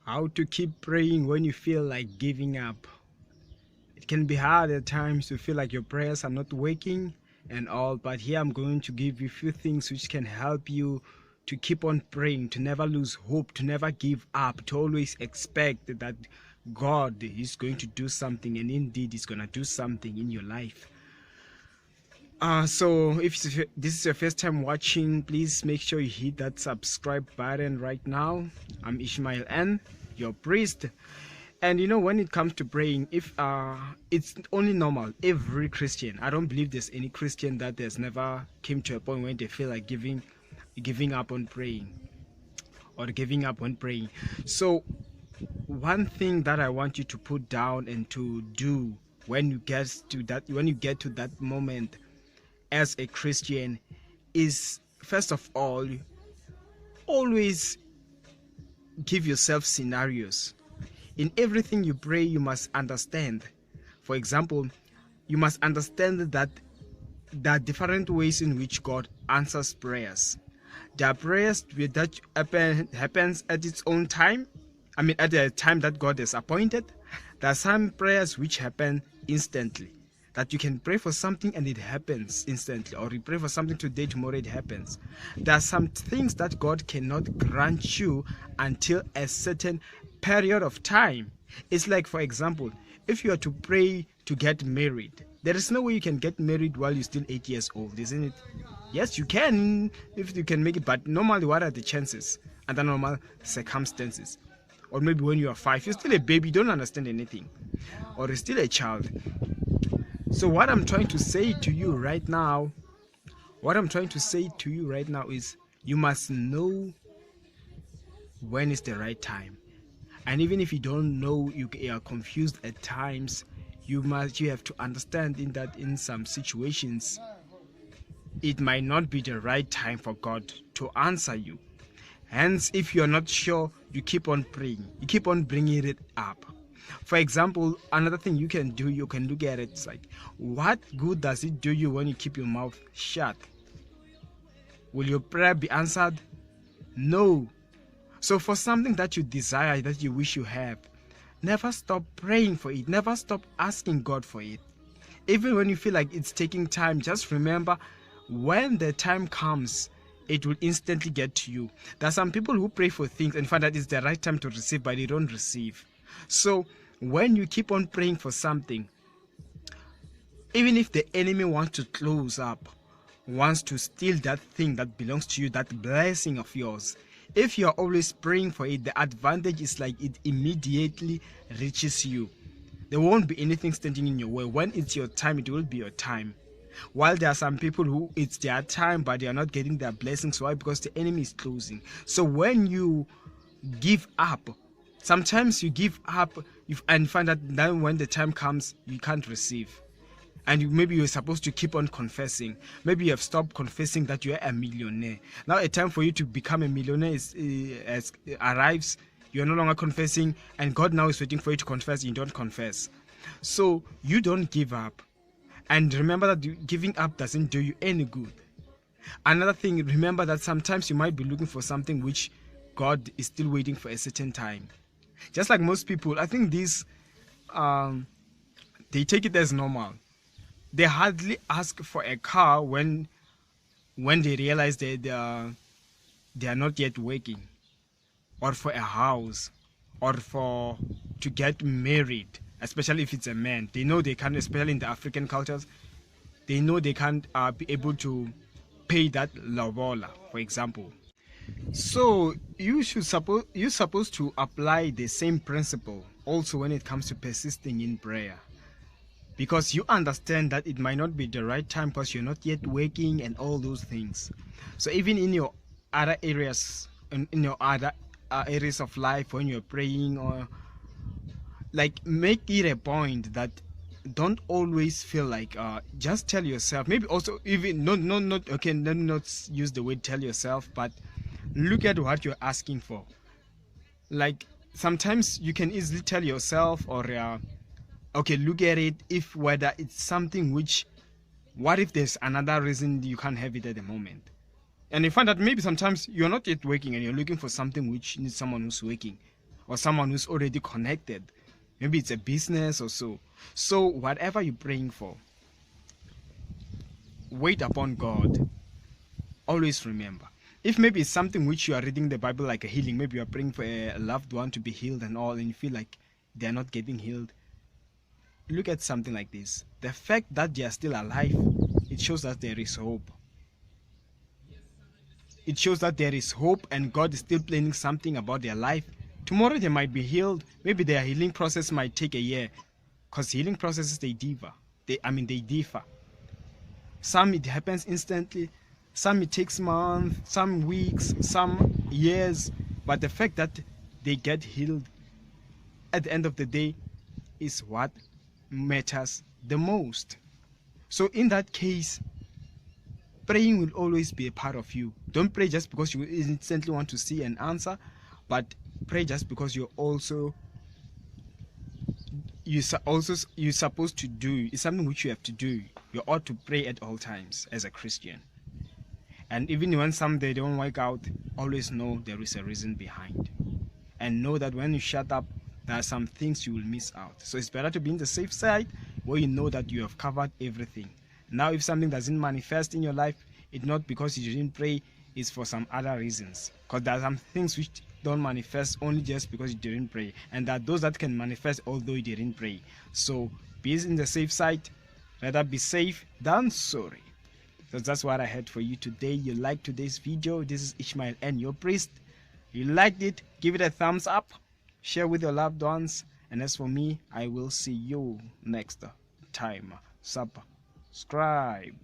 How to keep praying when you feel like giving up. It can be hard at times to feel like your prayers are not working and all, but here I'm going to give you a few things which can help you to keep on praying, to never lose hope, to never give up, to always expect that God is going to do something, and indeed He's going to do something in your life. So if this is your first time watching, please make sure you hit that subscribe button right now. I'm Ishmael N, your priest. And you know, when it comes to praying, if it's only normal, every Christian, I don't believe there's any Christian that has never came to a point when they feel like giving up on praying or giving up on praying. So one thing that I want you to put down and to do when you get to that moment as a Christian is, first of all, always give yourself scenarios. In everything you pray, you must understand. For example, you must understand that there are different ways in which God answers prayers. There are prayers that happens at its own time. I mean, at the time that God has appointed. There are some prayers which happen instantly. That you can pray for something and it happens instantly, or you pray for something today, tomorrow it happens. There are some things that God cannot grant you until a certain period of time. It's like, for example, if you are to pray to get married, there is no way you can get married while you're still 8 years old, isn't it? Yes, you can, if you can make it, but normally what are the chances under normal circumstances? Or maybe when you are 5, you're still a baby, you don't understand anything, or you're still a child. So what I'm trying to say to you right now is you must know when is the right time. And even if you don't know, you are confused at times, you have to understand that in some situations it might not be the right time for God to answer you. Hence, if you're not sure, you keep on praying, you keep on bringing it up. For example, another thing you can do, you can look at it, it's like, what good does it do you when you keep your mouth shut? Will your prayer be answered? No. So for something that you desire, that you wish you have, never stop praying for it, never stop asking God for it. Even when you feel like it's taking time, just remember, when the time comes, it will instantly get to you. There are some people who pray for things and find that it's the right time to receive, but they don't receive. So when you keep on praying for something, even if the enemy wants to close up, wants to steal that thing that belongs to you, that blessing of yours, if you are always praying for it, the advantage is like it immediately reaches you. There won't be anything standing in your way. When it's your time, it will be your time. While there are some people who it's their time, but they are not getting their blessings. Why? Because the enemy is closing. So when you give up, sometimes you give up and find that then when the time comes, you can't receive. And maybe you're supposed to keep on confessing. Maybe you have stopped confessing that you're a millionaire. Now a time for you to become a millionaire arrives. You're no longer confessing, and God now is waiting for you to confess. You don't confess. So you don't give up. And remember that giving up doesn't do you any good. Another thing, remember that sometimes you might be looking for something which God is still waiting for a certain time. Just like most people, I think these, they take it as normal. They hardly ask for a car when they realize that they are not yet working, or for a house, or to get married, especially if it's a man. They know they can't, especially in the African cultures, they know they can't be able to pay that lobola, for example. So you're supposed to apply the same principle also when it comes to persisting in prayer, because you understand that it might not be the right time because you're not yet working and all those things. So even in your other areas, in your other areas of life, when you're praying, or like, make it a point that don't always feel like just tell yourself, maybe also, even not okay, let me not use the word tell yourself, but look at what you're asking for. Like, sometimes you can easily tell yourself, or okay, look at it, if whether it's something which, what if there's another reason you can't have it at the moment, and you find that maybe sometimes you're not yet working and you're looking for something which needs someone who's working. or someone who's already connected. Maybe it's a business or so. So whatever you're praying for, wait upon God. Always remember, if maybe it's something which you are reading the Bible, like a healing, maybe you are praying for a loved one to be healed and all, and you feel like they're not getting healed, look at something like this. The fact that they are still alive, it shows that there is hope. It shows that there is hope and God is still planning something about their life. Tomorrow they might be healed. Maybe their healing process might take a year, because healing processes, they differ. They differ. Some it happens instantly, some it takes months, some weeks, some years. But the fact that they get healed at the end of the day is what matters the most. So in that case, praying will always be a part of you. Don't pray just because you instantly want to see an answer, but pray just because you're supposed to do. It's something which you have to do. You ought to pray at all times as a Christian. And even when some they don't work out, always know there is a reason behind. And know that when you shut up, there are some things you will miss out. So it's better to be in the safe side where you know that you have covered everything. Now if something doesn't manifest in your life, it's not because you didn't pray, it's for some other reasons. Because there are some things which don't manifest only just because you didn't pray, and there are those that can manifest although you didn't pray. So be in the safe side. Rather be safe than sorry. So that's what I had for you today. You liked today's video. This is Ishmael and your priest. You liked it, give it a thumbs up, share with your loved ones, and as for me, I will see you next time. Subscribe.